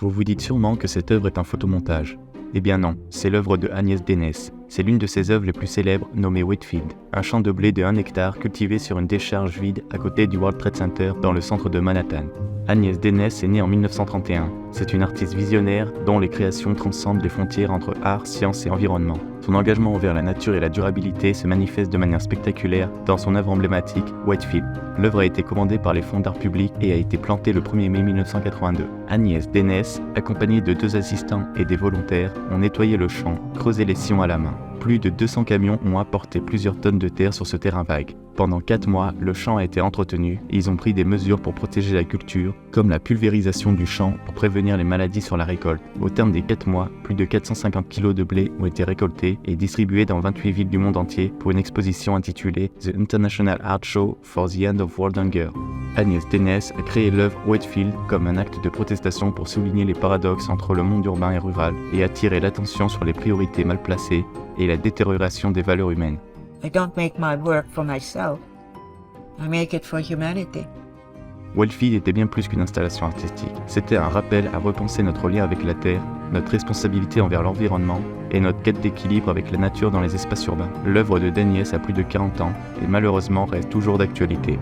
Vous vous dites sûrement que cette œuvre est un photomontage. Eh bien non, c'est l'œuvre de Agnès Dénès. C'est l'une de ses œuvres les plus célèbres, nommée Wheatfield, un champ de blé de 1 hectare cultivé sur une décharge vide à côté du World Trade Center dans le centre de Manhattan. Agnès Dénès est née en 1931. C'est une artiste visionnaire dont les créations transcendent les frontières entre art, science et environnement. Son engagement envers la nature et la durabilité se manifeste de manière spectaculaire dans son œuvre emblématique, Wheatfield. L'œuvre a été commandée par les fonds d'art public et a été plantée le 1er mai 1982. Agnès Dénès, accompagnée de 2 assistants et des volontaires, ont nettoyé le champ, creusé les sillons à la main. Plus de 200 camions ont apporté plusieurs tonnes de terre sur ce terrain vague. Pendant 4 mois, le champ a été entretenu et ils ont pris des mesures pour protéger la culture, comme la pulvérisation du champ pour prévenir les maladies sur la récolte. Au terme des 4 mois, plus de 450 kg de blé ont été récoltés et distribués dans 28 villes du monde entier pour une exposition intitulée The International Art Show for the End of World Hunger. Agnès Dénès a créé l'œuvre Wheatfield comme un acte de protestation pour souligner les paradoxes entre le monde urbain et rural et attirer l'attention sur les priorités mal placées et la détérioration des valeurs humaines. I don't make my work for myself. I make it for humanity. Wheatfield était bien plus qu'une installation artistique. C'était un rappel à repenser notre lien avec la Terre, notre responsabilité envers l'environnement et notre quête d'équilibre avec la nature dans les espaces urbains. L'œuvre de Dénès a plus de 40 ans et malheureusement reste toujours d'actualité.